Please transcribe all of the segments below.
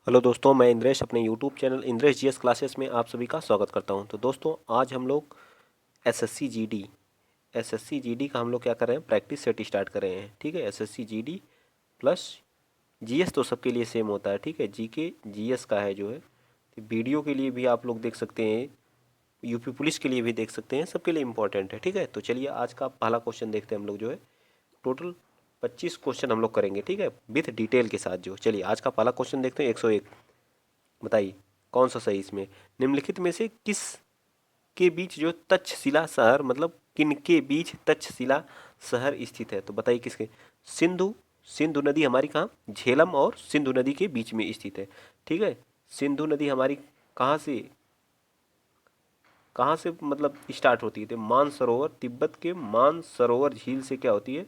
Hello दोस्तों, मैं इंद्रेश अपने YouTube channel Indresh GS classes में आप सभी का स्वागत करता हूं। तो दोस्तों, आज हम लोग एसएससी जीडी का हम लोग क्या कर रहे हैं, प्रैक्टिस सेट स्टार्ट कर रहे हैं। ठीक है, एसएससी जीडी प्लस जीएस तो सबके लिए सेम होता है। ठीक है, जीके जीएस का है जो है। तो वीडियो के लिए भी आप लोग देख सकते हैं, यूपी पुलिस के लिए भी देख सकते हैं, सबके लिए इंपॉर्टेंट है। ठीक है, तो चलिए आज का पहला क्वेश्चन देखते हैं हम लोग जो है। टोटल 25 क्वेश्चन हम लोग करेंगे। ठीक है, विथ डिटेल के साथ जो। चलिए आज का पहला क्वेश्चन देखते हैं। 101, बताइए कौन सा सही इसमें। निम्नलिखित में से किस के बीच जो तक्षशिला शहर, मतलब किन के बीच तक्षशिला शहर स्थित है। तो बताइए किसके। सिंधु सिंधु नदी हमारी कहाँ, झेलम और सिंधु नदी के बीच में स्थित है। ठीक है, सिंधु नदी हमारी कहाँ से मतलब स्टार्ट होती है। तो मानसरोवर, तिब्बत के मानसरोवर झील से क्या होती है,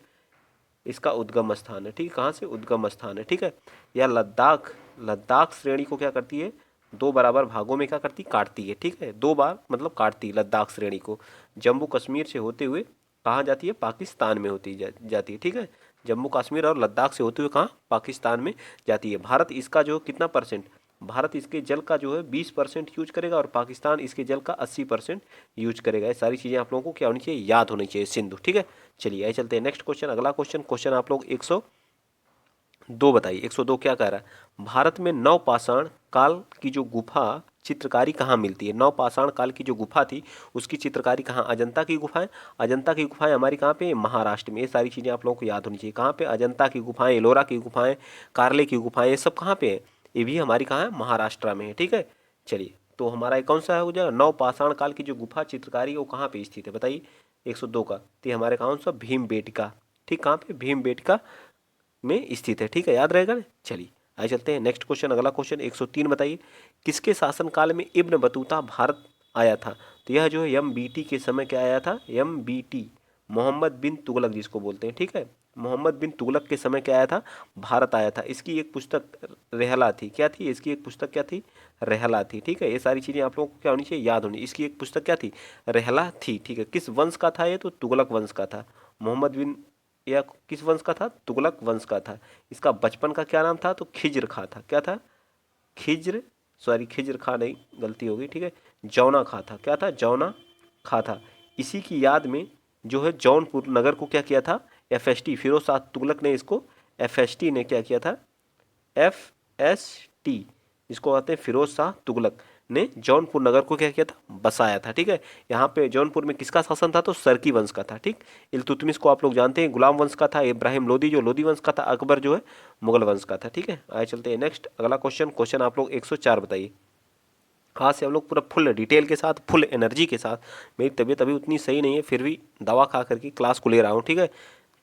इसका उद्गम स्थान है। ठीक है, कहाँ से उद्गम स्थान है। ठीक है, या लद्दाख लद्दाख श्रेणी को क्या करती है, दो बराबर भागों में क्या करती, काटती है। ठीक है, दो बार मतलब काटती है लद्दाख श्रेणी को। जम्मू कश्मीर से होते हुए कहाँ जाती है, पाकिस्तान में जाती है। ठीक है, जम्मू कश्मीर और लद्दाख से होते हुए कहाँ, पाकिस्तान में जाती है। भारत इसका जो कितना परसेंट, भारत इसके जल का जो है 20% यूज करेगा और पाकिस्तान इसके जल का 80% यूज करेगा। ये सारी चीज़ें आप लोगों को क्या होनी चाहिए, याद होनी चाहिए। सिंधु। ठीक है, चलिए आइए चलते हैं नेक्स्ट क्वेश्चन। अगला क्वेश्चन आप लोग 102 बताइए। 102 क्या कह रहा है, भारत में नवपाषाण काल की जो गुफा चित्रकारी कहाँ मिलती है। नवपाषाण काल की जो गुफा थी उसकी चित्रकारी कहाँ, अजंता की गुफाएं। अजंता की गुफाएं हमारी कहाँ पे, महाराष्ट्र में। ये सारी चीज़ें आप लोगों को याद होनी चाहिए। कहाँ पे, अजंता की गुफाएं, एलोरा की गुफाएं, कार्ले की गुफाएं, ये सब कहाँ पे है, ये भी हमारी कहाँ है, महाराष्ट्र में है। ठीक है, चलिए तो हमारा ये कौन सा है हो जाएगा, नवपाषाण काल की जो गुफा चित्रकारी है वो कहाँ पे स्थित है, बताइए। 102 का, तो ये हमारे कौन सा, भीम बेटका। ठीक, कहाँ पे, भीम बेटका में स्थित है। ठीक है, याद रहेगा ना। चलिए आइए चलते हैं नेक्स्ट क्वेश्चन। अगला क्वेश्चन 103 बताइए, किसके शासनकाल में इब्न बतूता भारत आया था। तो यह जो है एमबीटी के समय क्या आया था, एमबीटी, मोहम्मद बिन तुगलक जिसको बोलते हैं। ठीक है, मोहम्मद बिन तुगलक के समय क्या आया था, भारत आया था। इसकी एक पुस्तक रहला थी, क्या थी इसकी एक पुस्तक, क्या थी, रहला थी। ठीक है, ये सारी चीज़ें आप लोगों को क्या होनी चाहिए, याद होनी। इसकी एक पुस्तक क्या थी, रहला थी। ठीक है, किस वंश का था ये, तो तुगलक वंश का था। मोहम्मद बिन, या किस वंश का था, तुगलक वंश का था। इसका बचपन का क्या नाम था, तो खिज्र खा था। क्या था, खिज्र, सॉरी खिज्र खा नहीं, गलती हो गई। ठीक है, जौना खा था। क्या था, जौना खा था। इसी की याद में जो है जौनपुर नगर को क्या किया था, एफएसटी, फिरोज शाह तुगलक ने इसको, एफएसटी ने क्या किया था, एफएसटी, जिसको कहते हैं फिरोज शाह तुगलक ने जौनपुर नगर को क्या किया था, बसाया था। ठीक है, यहाँ पे जौनपुर में किसका शासन था, तो सरकी वंश का था। ठीक, इल्तुतमिश को आप लोग जानते हैं, गुलाम वंश का था। इब्राहिम लोदी जो लोदी वंश का था। अकबर जो है मुगल वंश का था। ठीक है, आए चलते हैं नेक्स्ट। अगला क्वेश्चन आप लोग 104 बताइए। आज से हम लोग पूरा फुल डिटेल के साथ, फुल एनर्जी के साथ, मेरी तबीयत अभी उतनी सही नहीं है, फिर भी दवा खा करके क्लास को ले रहा हूँ। ठीक है,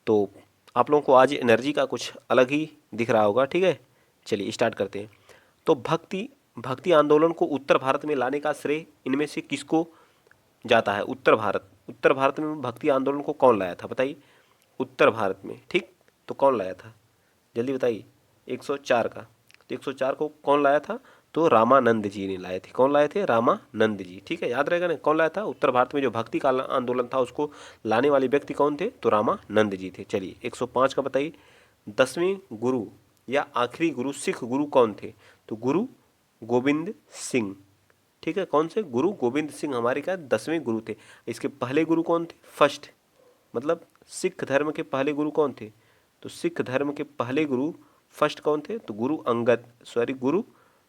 तो आप लोगों को आज एनर्जी का कुछ अलग ही दिख रहा होगा। ठीक है, चलिए स्टार्ट करते हैं। तो भक्ति भक्ति आंदोलन को उत्तर भारत में लाने का श्रेय इनमें से किसको जाता है। उत्तर भारत में भक्ति आंदोलन को कौन लाया था, बताइए। उत्तर भारत में, ठीक, तो कौन लाया था, जल्दी बताइए। 104 का, तो 104 को कौन लाया था, तो रामानंद जी ने लाए थे। कौन लाए थे, रामानंद जी। ठीक है, याद रहेगा ना, कौन लाया था, उत्तर भारत में जो भक्ति का आंदोलन था उसको लाने वाले व्यक्ति कौन थे, तो रामानंद जी थे। चलिए 105 का बताइए, 10वें गुरु या आखिरी गुरु सिख गुरु कौन थे। तो गुरु गोविंद सिंह। ठीक है, कौन से, गुरु गोविंद सिंह हमारे क्या 10वें गुरु थे। इसके पहले गुरु कौन थे, फर्स्ट, मतलब सिख धर्म के पहले गुरु कौन थे, तो सिख धर्म के पहले गुरु फर्स्ट कौन थे, तो गुरु अंगद, सॉरी गुरु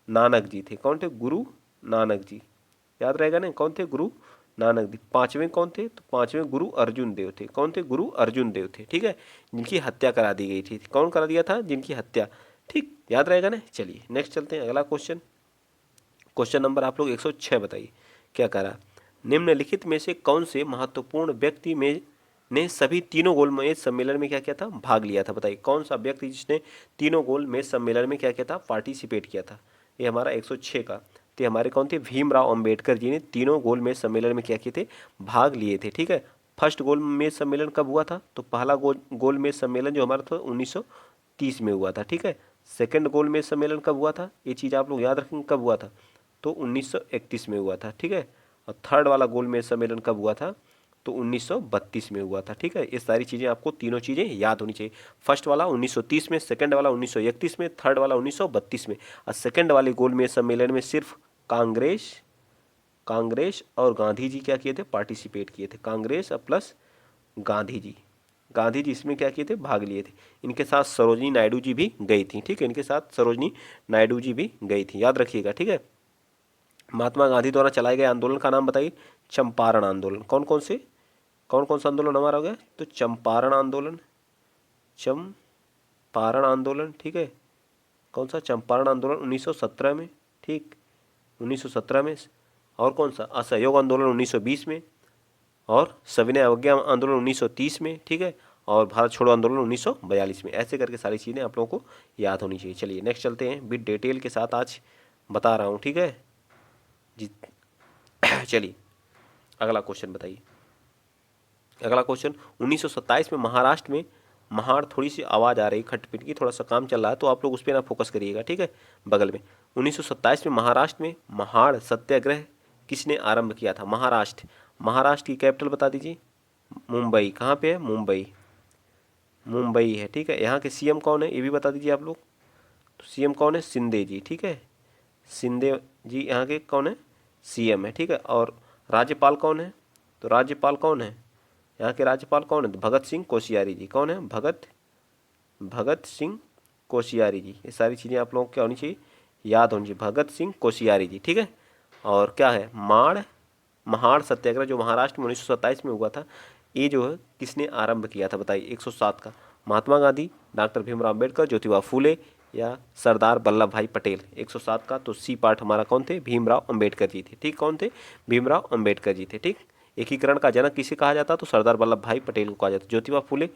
नानक जी थे। कौन थे, गुरु नानक जी। याद रहेगा ना, कौन थे, गुरु नानक जी। पांचवें कौन थे, तो पांचवें गुरु अर्जुन देव थे। कौन थे, गुरु अर्जुन देव थे। ठीक है, जिनकी हत्या करा दी गई थी। कौन करा दिया था, जिनकी हत्या। ठीक, याद रहेगा ना। चलिए नेक्स्ट चलते हैं, अगला क्वेश्चन नंबर आप लोग 106 बताइए, क्या करा। निम्नलिखित में से कौन से महत्वपूर्ण व्यक्ति में ने सभी तीनों गोल मेज सम्मेलन में क्या किया था, भाग लिया था। बताइए कौन सा व्यक्ति जिसने तीनों गोल मेज सम्मेलन में क्या किया था, पार्टिसिपेट किया था। ये हमारा 106 का, तो ये हमारे कौन थे, भीमराव अंबेडकर जी ने तीनों गोल मेज सम्मेलन में क्या किए थे, भाग लिए थे। ठीक है, फर्स्ट गोल मेज सम्मेलन कब हुआ था, तो पहला गोल मेज सम्मेलन जो हमारा था 1930 में हुआ था। ठीक है, सेकंड गोल मेज सम्मेलन कब हुआ था, ये चीज़ आप लोग याद रखेंगे, कब हुआ था, तो 1931 में हुआ था। ठीक है, और थर्ड वाला गोल मेज सम्मेलन कब हुआ था, तो 1932 में हुआ था। ठीक है, ये सारी चीज़ें आपको तीनों चीज़ें याद होनी चाहिए। फर्स्ट वाला 1930 में, सेकंड वाला 1931 में, थर्ड वाला 1932 में। और सेकंड वाले गोलमेज सम्मेलन में सिर्फ कांग्रेस और गांधी जी क्या किए थे, पार्टिसिपेट किए थे। कांग्रेस और प्लस गांधी जी इसमें क्या किए थे, भाग लिए थे। इनके साथ सरोजनी नायडू जी भी गई थी। ठीक है, इनके साथ सरोजनी नायडू जी भी गई थी, याद रखिएगा। ठीक है, महात्मा गांधी द्वारा चलाए गए आंदोलन का नाम बताइए। चंपारण आंदोलन। कौन कौन सा आंदोलन हमारा हो गया, तो चंपारण आंदोलन। ठीक है, कौन सा, चंपारण आंदोलन 1917 में। ठीक, 1917 में। और कौन सा, असहयोग आंदोलन 1920 में, और सविनय अवज्ञा आंदोलन 1930 में। ठीक है, और भारत छोड़ो आंदोलन 1942 में। ऐसे करके सारी चीज़ें आप लोगों को याद होनी चाहिए। चलिए नेक्स्ट चलते हैं, विद डिटेल के साथ आज बता रहा हूँ। ठीक है जी। चलिए अगला क्वेश्चन बताइए। अगला क्वेश्चन 1927 में महाराष्ट्र में महाड़, थोड़ी सी आवाज़ आ रही खटपिट की, थोड़ा सा काम चल रहा है तो आप लोग उस पर ना फोकस करिएगा। ठीक है, बगल में 1927 में महाराष्ट्र में महाड़ सत्याग्रह किसने आरंभ किया था। महाराष्ट्र की कैपिटल बता दीजिए। मुंबई। कहाँ पे है, मुंबई है। ठीक है, यहाँ के सीएम कौन है ये भी बता दीजिए आप लोग। तो सीएम कौन है, शिंदे जी। ठीक है, शिंदे जी यहाँ के कौन है, सीएम है। ठीक है, और राज्यपाल कौन है, तो राज्यपाल कौन है, यहाँ के राज्यपाल कौन है, तो भगत सिंह कोश्यारी जी। कौन है, भगत सिंह कोश्यारी जी। ये सारी चीज़ें आप लोगों को क्या होनी चाहिए, याद होनी चाहिए। भगत सिंह कोश्यारी जी। ठीक है, और क्या है, महाड़ सत्याग्रह जो महाराष्ट्र में 1927 में हुआ था, ये जो है किसने आरंभ किया था बताइए। 107 का, महात्मा गांधी, डॉक्टर भीमराव अम्बेडकर, ज्योतिबा फूले या सरदार वल्लभ भाई पटेल। 107 का तो सी पार्ट हमारा कौन थे, भीमराव अम्बेडकर जी थे। ठीक, कौन थे, भीमराव अम्बेडकर जी थे। ठीक, एकीकरण का जनक किसे कहा जाता, तो सरदार वल्लभ भाई पटेल को कहा जाता। ज्योतिबा फूले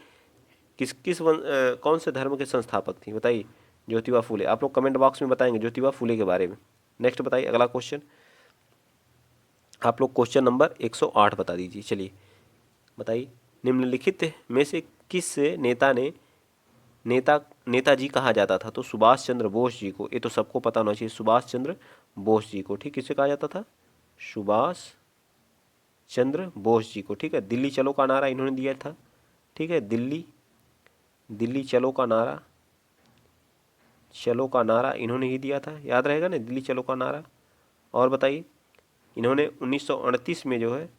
कौन से धर्म के संस्थापक थी बताइए, ज्योतिबा फूले। आप लोग कमेंट बॉक्स में बताएंगे ज्योतिबा फूले के बारे में। नेक्स्ट बताइए अगला क्वेश्चन, आप लोग क्वेश्चन नंबर 108 बता दीजिए। चलिए बताइए, निम्नलिखित में से किस नेताजी कहा जाता था, तो सुभाष चंद्र बोस जी को। ये तो सबको पता होना चाहिए, सुभाष चंद्र बोस जी को। ठीक, किसे कहा जाता था, सुभाष चंद्र बोस जी को। ठीक है, दिल्ली चलो का नारा इन्होंने दिया था। ठीक है, दिल्ली चलो का नारा इन्होंने ही दिया था, याद रहेगा ना, दिल्ली चलो का नारा। और बताइए, इन्होंने 1938 में जो है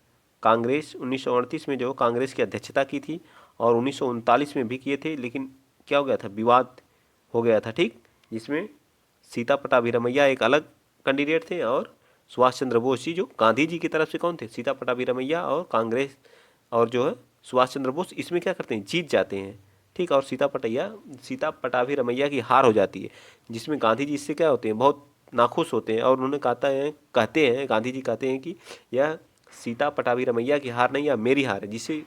कांग्रेस की अध्यक्षता की थी, और 1939 में भी किए थे, लेकिन क्या हो गया था, विवाद हो गया था। ठीक, जिसमें सीता पटाभिरमैया एक अलग कैंडिडेट थे, और सुभाष चंद्र बोस जी जो गांधी जी की तरफ से कौन थे, सीता पटाभिरमैया, और कांग्रेस और जो है सुभाष चंद्र बोस इसमें क्या करते हैं, जीत जाते हैं। ठीक, और सीता पटाभिरमैया की हार हो जाती है, जिसमें गांधी जी इससे क्या होते हैं, बहुत नाखुश होते हैं, और उन्होंने कहते हैं गांधी जी कहते हैं कि यह सीता पटाभिरमैया की हार नहीं, यह मेरी हार है, जिससे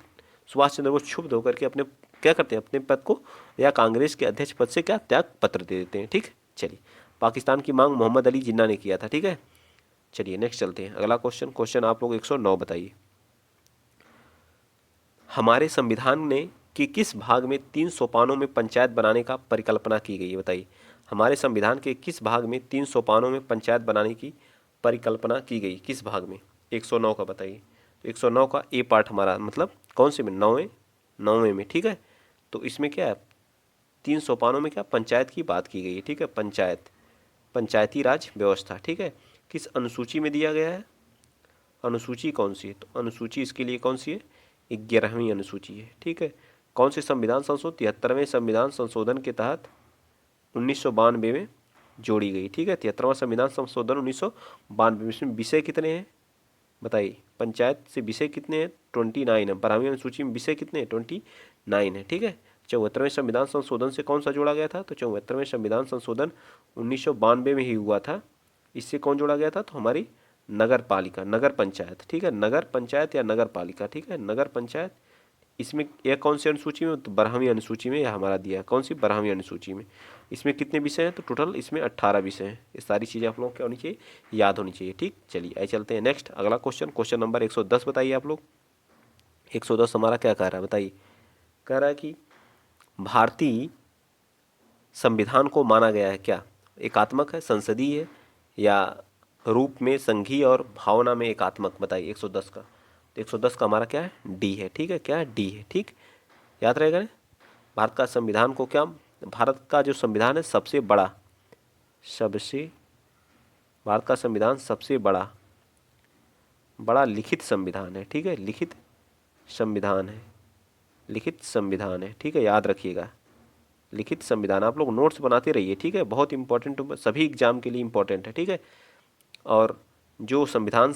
सुभाष चंद्र बोस क्षुब्ध होकर के अपने क्या करते हैं, अपने पद को या कांग्रेस के अध्यक्ष पद से क्या त्याग पत्र दे देते हैं। ठीक, चलिए पाकिस्तान की मांग मोहम्मद अली जिन्ना ने किया था। ठीक है, चलिए नेक्स्ट चलते हैं। अगला क्वेश्चन आप लोग 109 बताइए। हमारे संविधान ने कि किस भाग में 3 सोपानों में पंचायत बनाने का परिकल्पना की गई है बताइए। हमारे संविधान के किस भाग में 3 सोपानों में पंचायत बनाने की परिकल्पना की गई, किस भाग में, 109 का बताइए। तो 109 का ए पार्ट हमारा मतलब कौन से में, 9वें में। ठीक है, तो इसमें क्या है, 3 सोपानों में क्या पंचायत की बात की गई है। ठीक है, पंचायती राज व्यवस्था। ठीक है, किस अनुसूची में दिया गया है, अनुसूची कौन सी है, तो अनुसूची इसके लिए कौन सी है, 11वीं अनुसूची है। ठीक है, कौन से संविधान संशोधन, 73वें संविधान संशोधन के तहत 1992 में जोड़ी गई। ठीक है, 73वां संविधान संशोधन 1992 में। इसमें विषय कितने हैं बताइए, पंचायत से विषय कितने हैं, 29 है। 12वीं अनुसूची में विषय कितने हैं, 29 है। ठीक है, 74वें संविधान संशोधन से कौन सा जोड़ा गया था, तो 74वें संविधान संशोधन 1992 में ही हुआ था। इससे कौन जोड़ा गया था, तो हमारी नगर पंचायत। ठीक है, नगर पंचायत या नगर पालिका। ठीक है, नगर पंचायत। इसमें यह कौन सी अनुसूची में, तो 12वीं अनुसूची में यह हमारा दिया है, कौन सी, 12वीं अनुसूची में। इसमें कितने विषय हैं, तो टोटल इसमें 18 विषय हैं। ये सारी चीज़ें आप लोगों को क्या होनी चाहिए, याद होनी चाहिए। ठीक, चलिए आइए चलते हैं नेक्स्ट अगला क्वेश्चन नंबर 110 बताइए आप लोग। 110 हमारा क्या कह रहा है बताइए, कह रहा है कि भारतीय संविधान को माना गया है क्या, एकात्मक है, संसदीय है, या रूप में संघीय और भावना में एकात्मक बताइए। 110 का तो 110 का हमारा क्या है, डी है। ठीक है, क्या है, डी है। ठीक, याद रहेगा ना। भारत का संविधान को क्या, भारत का जो संविधान है सबसे बड़ा, सबसे, भारत का संविधान सबसे बड़ा लिखित संविधान है। ठीक है, लिखित संविधान है, लिखित संविधान है। ठीक है, याद रखिएगा, लिखित संविधान। आप लोग नोट्स बनाते रहिए। ठीक है, बहुत इंपॉर्टेंट, सभी एग्जाम के लिए इंपॉर्टेंट है। ठीक है, और जो संविधान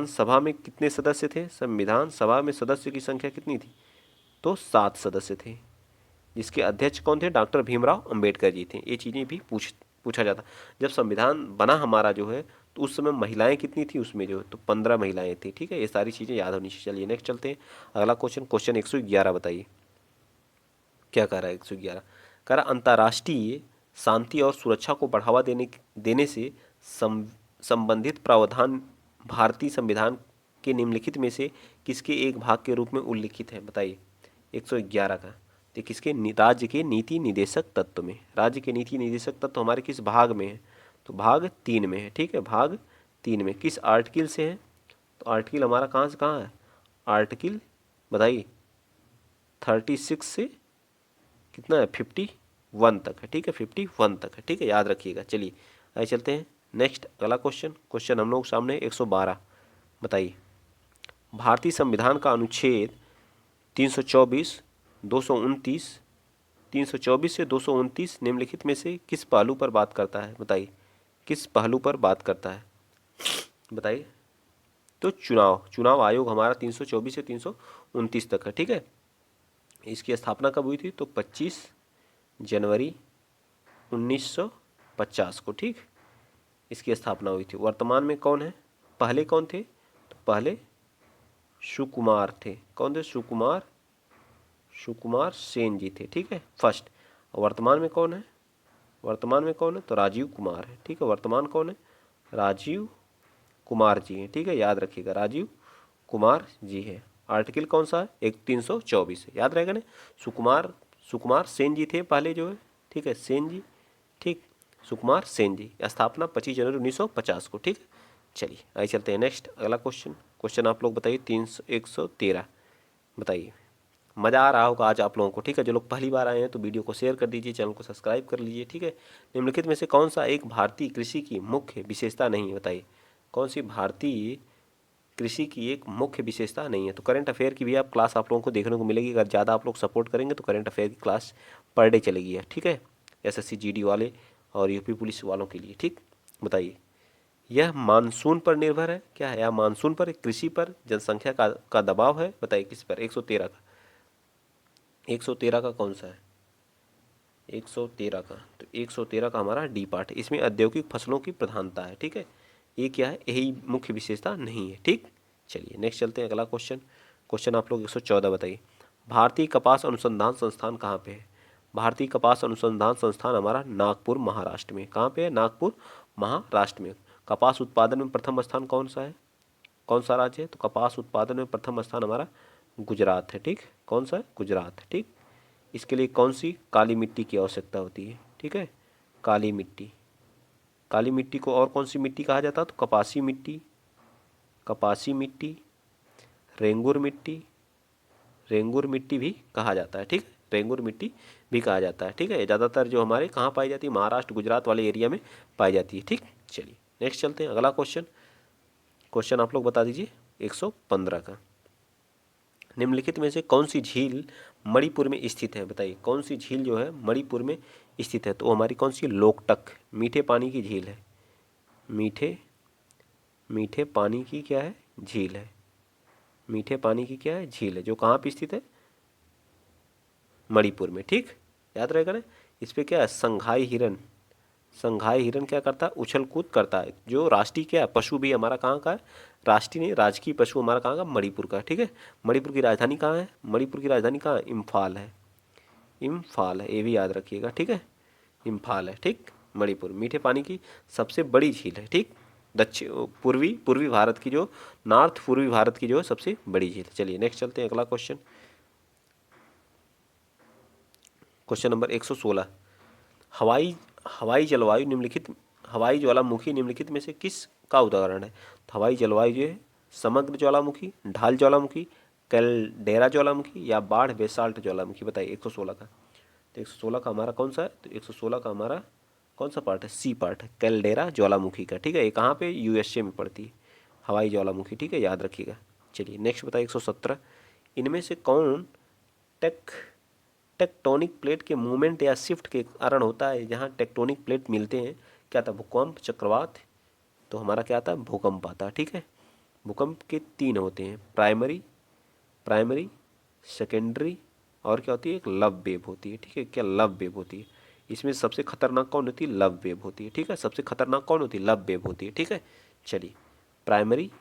सभा में कितने सदस्य थे, संविधान सभा में सदस्य की संख्या कितनी थी, तो 7 सदस्य थे, जिसके अध्यक्ष कौन थे, डॉक्टर भीमराव अंबेडकर जी थे। ये चीज़ें भी पूछा जाता। जब संविधान बना हमारा जो है, तो उस समय महिलाएं कितनी थी उसमें जो है, तो 15 महिलाएं थी। ठीक है, ये सारी चीज़ें याद होनी चाहिए। चलिए नेक्स्ट चलते हैं, अगला क्वेश्चन, क्वेश्चन 111 बताइए क्या कह रहा है। 111 कह रहा, अंतर्राष्ट्रीय शांति और सुरक्षा को बढ़ावा देने से संबंधित प्रावधान भारतीय संविधान के निम्नलिखित में से किसके एक भाग के रूप में उल्लिखित है, बताइए। 111 का, तो किसके, राज्य के नीति निदेशक तत्व में। राज्य के नीति निदेशक तत्व हमारे किस भाग में है, तो भाग 3 में है। ठीक है, भाग 3 में किस आर्टिकल से है, तो आर्टिकल हमारा कहाँ से कहाँ है, आर्टिकल बताइए 36 से कितना है, 51 तक है। ठीक है, 51 तक है। ठीक है, याद रखिएगा। चलिए आगे चलते हैं, नेक्स्ट अगला क्वेश्चन, क्वेश्चन हम लोग सामने 112 बताइए। भारतीय संविधान का अनुच्छेद 324, 229, 324 से 229 निम्नलिखित में से किस पहलू पर बात करता है, बताइए। किस पहलू पर बात करता है, बताइए। तो चुनाव आयोग हमारा 324 से 329 तक है। ठीक है, इसकी स्थापना कब हुई थी, तो 25 जनवरी 1950 को। ठीक, इसकी स्थापना हुई थी। वर्तमान में कौन है, पहले कौन थे, तो पहले सुकुमार थे। कौन थे, सुकुमार सेन जी थे। ठीक है, फर्स्ट। वर्तमान में कौन है, वर्तमान में कौन है, तो राजीव कुमार है। ठीक है, वर्तमान कौन है, राजीव कुमार जी हैं। ठीक है, याद रखिएगा, राजीव कुमार जी है। आर्टिकल कौन सा है, 324 है, याद रहेगा ना। सुकुमार सेन जी थे पहले जो है। ठीक है, सेन जी, ठीक, सुकुमार सेन जी, स्थापना 25 जनवरी 1950 को। ठीक है, चलिए आगे चलते हैं, नेक्स्ट अगला क्वेश्चन, क्वेश्चन आप लोग बताइए 113 बताइए। मज़ा आ रहा होगा आज आप लोगों को। ठीक है, जो लोग पहली बार आए हैं तो वीडियो को शेयर कर दीजिए, चैनल को सब्सक्राइब कर लीजिए। ठीक है, निम्नलिखित में से कौन सा एक भारतीय कृषि की मुख्य विशेषता नहीं है, बताइए। कौन सी भारतीय कृषि की एक मुख्य विशेषता नहीं है, तो करंट अफेयर की भी आप क्लास आप लोगों को देखने को मिलेगी। अगर ज़्यादा आप लोग सपोर्ट करेंगे तो करंट अफेयर की क्लास पर डे चलेगी है। ठीक है, एसएससी जीडी वाले और यूपी पुलिस वालों के लिए। ठीक, बताइए। यह मानसून पर निर्भर है, क्या है, यह मानसून पर, कृषि पर, जनसंख्या का दबाव है, बताइए किस पर। 113 का, 113 का कौन सा है, 113 का, तो 113 का हमारा डी पार्ट है। इसमें औद्योगिक फसलों की प्रधानता है। ठीक है, ये क्या है, यही मुख्य विशेषता नहीं है। ठीक, चलिए नेक्स्ट चलते हैं, अगला क्वेश्चन, क्वेश्चन आप लोग 114 बताइए। भारतीय कपास अनुसंधान संस्थान कहाँ पे है, भारतीय कपास अनुसंधान संस्थान हमारा नागपुर महाराष्ट्र में। कहाँ पे है, नागपुर महाराष्ट्र में। कपास उत्पादन में प्रथम स्थान कौन सा है, कौन सा राज्य है, तो कपास उत्पादन में प्रथम स्थान हमारा गुजरात है। ठीक, कौन सा है, गुजरात है। ठीक, इसके लिए कौन सी काली मिट्टी की आवश्यकता होती है, ठीक है, काली मिट्टी। काली मिट्टी को और कौन सी मिट्टी कहा जाता है, तो कपासी मिट्टी, कपासी मिट्टी, रेंगुर मिट्टी, रेंगुर मिट्टी भी कहा जाता है। ठीक है, रेंगुर मिट्टी भी कहा जाता है। ठीक है, ज़्यादातर जो हमारे कहाँ पाई जाती है, महाराष्ट्र गुजरात वाले एरिया में पाई जाती है। ठीक, चलिए नेक्स्ट चलते हैं, अगला क्वेश्चन, क्वेश्चन आप लोग बता दीजिए 115 का। निम्नलिखित में से कौन सी झील मणिपुर में स्थित है, बताइए। कौन सी झील जो है मणिपुर में स्थित है, तो वो हमारी कौन सी, लोकटक, मीठे पानी की झील है। मीठे पानी की क्या है, झील है। मीठे पानी की क्या है, झील है, जो कहाँ पे स्थित है, मणिपुर में। ठीक, याद रहेगा ना। इस पे क्या है, संघाई हिरन, संघाई हिरन क्या करता है, उछल कूद करता है। जो राष्ट्रीय क्या है, पशु भी हमारा कहाँ का है, राष्ट्रीय नहीं, राजकीय पशु हमारा कहाँ का, मणिपुर का। ठीक है, मणिपुर की राजधानी कहाँ है, मणिपुर की राजधानी कहाँ है, इम्फाल है, इम्फाल है, ये भी याद रखिएगा। ठीक है, इम्फाल है। ठीक, मणिपुर मीठे पानी की सबसे बड़ी झील है। ठीक, दक्षिण पूर्वी भारत की जो, नॉर्थ पूर्वी भारत की जो है सबसे बड़ी झील। चलिए नेक्स्ट चलते हैं, अगला क्वेश्चन, क्वेश्चन नंबर 116। हवाई हवाई जलवायु निम्नलिखित, हवाई ज्वालामुखी निम्नलिखित में से किस का उदाहरण है, तो हवाई जलवायु जो है समग्र ज्वालामुखी, ढाल ज्वालामुखी, कैलडेरा ज्वालामुखी या बाढ़ बेसाल्ट ज्वालामुखी? बताइए 116 का। तो 116 का हमारा कौन सा है? तो 116 का हमारा कौन सा पार्ट है? सी पार्ट है, कैलडेरा ज्वालामुखी का। ठीक है, ये कहाँ पे? यूएसए में पड़ती है, हवाई ज्वालामुखी। ठीक है, याद रखिएगा। चलिए नेक्स्ट बताइए 117, इनमें से कौन टेक्टोनिक प्लेट के मूवमेंट या शिफ्ट के कारण होता है? जहाँ टेक्टोनिक प्लेट मिलते हैं, क्या था? भूकंप, चक्रवात। तो हमारा क्या आता है? भूकंप आता है। ठीक है, भूकंप के 3 होते हैं, प्राइमरी, सेकेंडरी, और क्या होती है? एक लव वेव होती है। ठीक है, क्या? लव वेव होती है। इसमें सबसे खतरनाक कौन होती है? लव वेव होती है। ठीक है, सबसे खतरनाक कौन होती है? लव वेव होती है। ठीक है, चलिए primary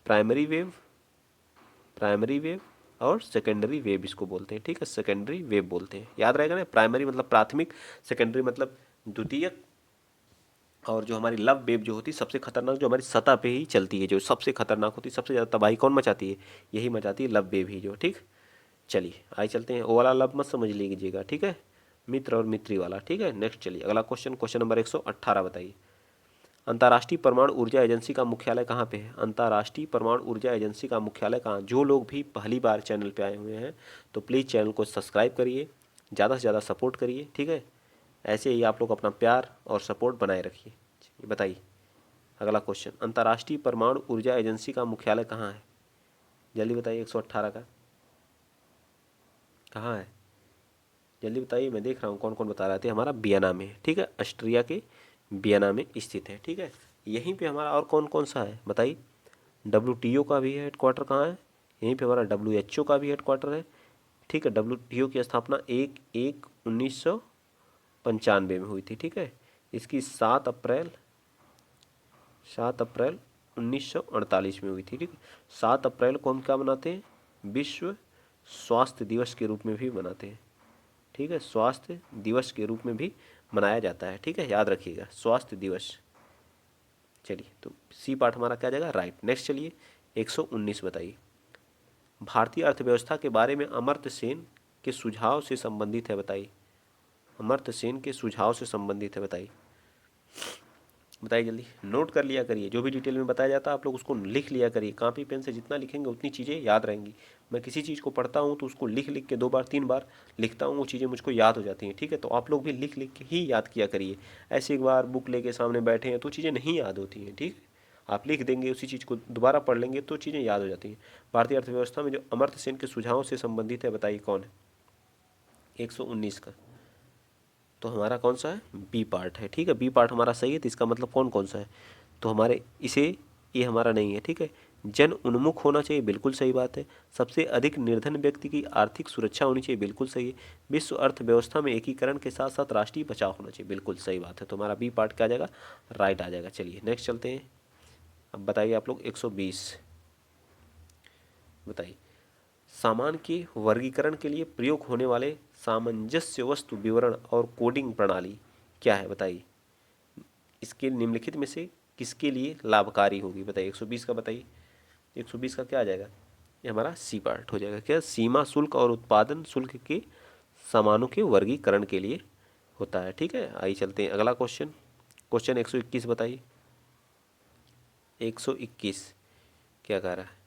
primary wave primary wave और सेकेंडरी वेव इसको बोलते हैं। ठीक है, सेकेंडरी वेव बोलते हैं, याद रहेगा ना। प्राइमरी मतलब प्राथमिक, सेकेंडरी मतलब द्वितीयक, और जो हमारी लव वेव जो होती है सबसे खतरनाक, जो हमारी सतह पे ही चलती है, जो सबसे खतरनाक होती है, सबसे ज़्यादा तबाही कौन मचाती है? यही मचाती है लव वेव ही जो। ठीक, चलिए आइए चलते हैं। ओ वाला लव मत समझ लीजिएगा। ठीक है, मित्र और मित्री वाला। ठीक है, नेक्स्ट चलिए अगला क्वेश्चन, क्वेश्चन नंबर 118 बताइए। अंतर्राष्ट्रीय परमाणु ऊर्जा एजेंसी का मुख्यालय कहाँ पे है? अंतर्राष्ट्रीय परमाणु ऊर्जा एजेंसी का मुख्यालय कहाँ? जो लोग भी पहली बार चैनल पे आए हुए हैं तो प्लीज़ चैनल को सब्सक्राइब करिए, ज़्यादा से ज़्यादा सपोर्ट करिए। ठीक है, ऐसे ही आप लोग अपना प्यार और सपोर्ट बनाए रखिए। बताइए अगला क्वेश्चन, अंतर्राष्ट्रीय परमाणु ऊर्जा एजेंसी का मुख्यालय कहाँ है? जल्दी बताइए, 118 का कहाँ है? जल्दी बताइए, मैं देख रहा हूँ कौन कौन बता रहे थे। हमारा वियना में है। ठीक है, ऑस्ट्रिया के वियना में स्थित है। ठीक है, यहीं पे हमारा और कौन कौन सा है बताइए? WTO का भी हेडक्वार्टर कहाँ है? यहीं पे हमारा WHO का भी हेडक्वार्टर है। ठीक है, WTO की स्थापना 1/1/1995 में हुई थी। ठीक है, इसकी 7 अप्रैल 1948 में हुई थी। ठीक है, 7 अप्रैल को हम क्या मनाते हैं? विश्व स्वास्थ्य दिवस के रूप में भी मनाते हैं। ठीक है, स्वास्थ्य दिवस के रूप में भी मनाया जाता है। ठीक है, याद रखिएगा, स्वास्थ्य दिवस। चलिए तो सी पार्ट हमारा क्या जाएगा? राइट। नेक्स्ट चलिए 119 बताइए। भारतीय अर्थव्यवस्था के बारे में अमर्त्य सेन के सुझाव से संबंधित है। बताइए, अमर्त्य सेन के सुझाव से संबंधित है। बताइए बताइए जल्दी, नोट कर लिया करिए, जो भी डिटेल में बताया जाता है आप लोग उसको लिख लिया करिए। कॉपी पेन से जितना लिखेंगे उतनी चीज़ें याद रहेंगी। मैं किसी चीज़ को पढ़ता हूँ तो उसको लिख लिख के 2 बार 3 बार लिखता हूँ, वो चीज़ें मुझको याद हो जाती हैं। ठीक है, तो आप लोग भी लिख लिख के ही याद किया करिए। ऐसे एक बार बुक लेके सामने बैठे हैं तो चीज़ें नहीं याद होती हैं। ठीक है, आप लिख देंगे, उसी चीज़ को दोबारा पढ़ लेंगे तो चीज़ें याद हो जाती हैं। भारतीय अर्थव्यवस्था में जो अमर्त्य सेन के सुझावों से संबंधित है, बताइए कौन है? 119 का तो हमारा कौन सा है? बी पार्ट है। ठीक है, बी पार्ट हमारा सही है। तो इसका मतलब कौन कौन सा है? तो हमारे इसे, ये हमारा नहीं है। ठीक है, जन उन्मुख होना चाहिए, बिल्कुल सही बात है। सबसे अधिक निर्धन व्यक्ति की आर्थिक सुरक्षा होनी चाहिए, बिल्कुल सही है। विश्व अर्थव्यवस्था में एकीकरण के साथ साथ राष्ट्रीय बचाव होना चाहिए, बिल्कुल सही बात है। तो हमारा बी पार्ट क्या आ जाएगा? राइट आ जाएगा। चलिए नेक्स्ट चलते हैं। अब बताइए आप लोग 120 बताइए, सामान के वर्गीकरण के लिए प्रयोग होने वाले सामंजस्य वस्तु विवरण और कोडिंग प्रणाली क्या है? बताइए, इसके निम्नलिखित में से किसके लिए लाभकारी होगी? बताइए 120 का बताइए। 120 का क्या आ जाएगा? ये हमारा सी पार्ट हो जाएगा। क्या? सीमा शुल्क और उत्पादन शुल्क के सामानों के वर्गीकरण के लिए होता है। ठीक है, आइए चलते हैं अगला क्वेश्चन, क्वेश्चन 121 बताइए। 121 क्या कह रहा है?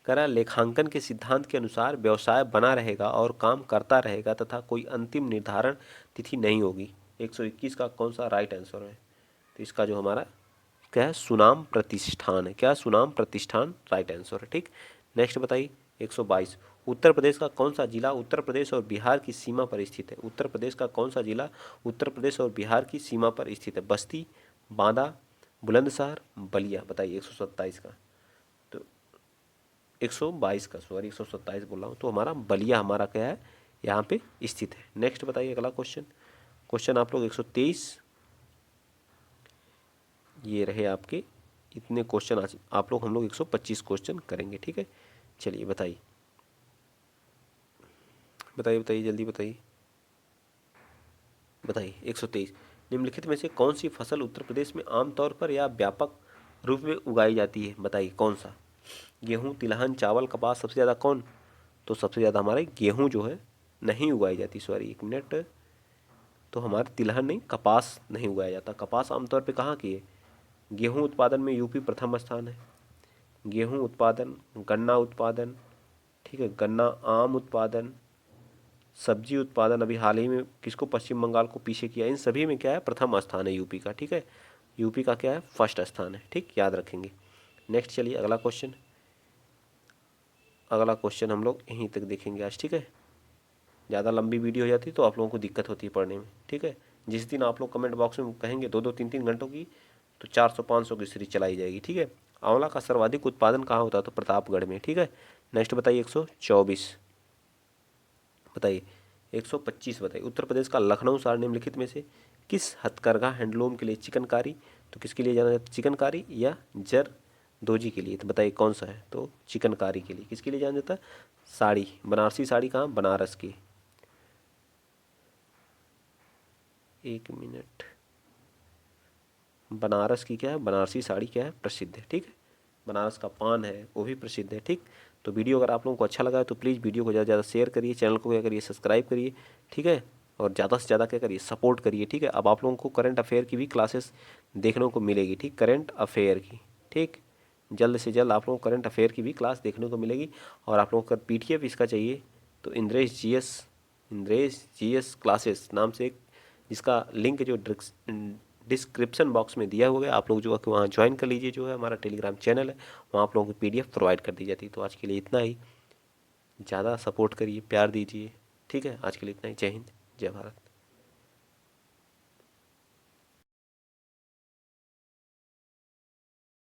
कह रहा है लेखांकन के सिद्धांत के अनुसार व्यवसाय बना रहेगा और काम करता रहेगा तथा कोई अंतिम निर्धारण तिथि नहीं होगी। 121 का कौन सा राइट आंसर है? तो इसका जो हमारा क्या है? सुनाम प्रतिष्ठान है। क्या? सुनाम प्रतिष्ठान राइट आंसर है। ठीक, नेक्स्ट बताइए 122, उत्तर प्रदेश का कौन सा जिला उत्तर प्रदेश और बिहार की सीमा पर स्थित है? उत्तर प्रदेश का कौन सा जिला उत्तर प्रदेश और बिहार की सीमा पर स्थित है? बस्ती, बांदा, बुलंदशहर, बलिया? बताइए 127 का। तो 122 का, सॉरी 127 बोल रहा हूँ। तो हमारा बलिया हमारा क्या है? यहाँ पे स्थित है। नेक्स्ट बताइए अगला क्वेश्चन, क्वेश्चन आप लोग 123, ये रहे आपके इतने क्वेश्चन। आज आप लोग हम लोग 125 क्वेश्चन करेंगे। ठीक है, चलिए बताइए बताइए बताइए जल्दी बताइए बताइए 123, निम्नलिखित में से कौन सी फसल उत्तर प्रदेश में आमतौर पर या व्यापक रूप में उगाई जाती है? बताइए कौन सा? गेहूँ, तिलहन, चावल, कपास? सबसे ज़्यादा कौन? तो सबसे ज़्यादा हमारे गेहूँ जो है नहीं उगाई जाती, सॉरी एक मिनट, तो हमारे तिलहन नहीं, कपास नहीं उगाया जाता। कपास आमतौर पे कहाँ की है? गेहूँ उत्पादन में यूपी प्रथम स्थान है, गेहूं उत्पादन, गन्ना उत्पादन, ठीक है, गन्ना आम उत्पादन, सब्जी उत्पादन अभी हाल ही में किसको, पश्चिम बंगाल को पीछे किया। इन सभी में क्या है, प्रथम स्थान है यूपी का। ठीक है, यूपी का क्या है, फर्स्ट स्थान है। ठीक, याद रखेंगे। नेक्स्ट चलिए अगला क्वेश्चन। अगला क्वेश्चन हम लोग यहीं तक देखेंगे आज। ठीक है, ज़्यादा लंबी वीडियो हो जाती तो आप लोगों को दिक्कत होती है पढ़ने में। ठीक है, जिस दिन आप लोग कमेंट बॉक्स में कहेंगे 2-2, 3-3 घंटों की, तो 400-500 की सीरीज चलाई जाएगी। ठीक है, आंवला का सर्वाधिक उत्पादन कहाँ होता है, तो प्रतापगढ़ में। ठीक है, नेक्स्ट बताइए 124, बताइए 125, बताइए उत्तर प्रदेश का लखनऊ शहर निम्नलिखित में से किस हथकरघा हैंडलूम के लिए चिकनकारी, तो किसके लिए जाना जाता है, चिकनकारी या जरदोजी के लिए, तो बताइए कौन सा है, तो चिकनकारी के लिए। किसके लिए जाना जाता है, साड़ी, बनारसी साड़ी कहाँ, बनारस की। एक मिनट, बनारस की क्या है, बनारसी साड़ी क्या है, प्रसिद्ध है। ठीक है, बनारस का पान है वो भी प्रसिद्ध है। ठीक, तो वीडियो अगर आप लोगों को अच्छा लगा है तो प्लीज़ वीडियो को ज़्यादा से ज़्यादा शेयर करिए, चैनल को क्या करिए, सब्सक्राइब करिए। ठीक है, और ज़्यादा से ज़्यादा क्या करिए, सपोर्ट करिए। ठीक है, अब आप लोगों को करंट अफेयर की भी क्लासेस देखने को मिलेगी। ठीक, करंट अफेयर की। ठीक, जल्द से जल्द आप लोगों को करंट अफेयर की भी क्लास देखने को मिलेगी। और आप लोगों को PDF इसका चाहिए तो इंद्रेश जीएस क्लासेस नाम से एक, जिसका लिंक जो डिस्क्रिप्शन बॉक्स में दिया हुआ है, आप लोग जो है कि वहाँ ज्वाइन कर लीजिए। जो है हमारा टेलीग्राम चैनल है, वहाँ आप लोगों को PDF प्रोवाइड कर दी जाती है। तो आज के लिए इतना ही, ज़्यादा सपोर्ट करिए, प्यार दीजिए। ठीक है, आज के लिए इतना ही। जय हिंद, जय भारत।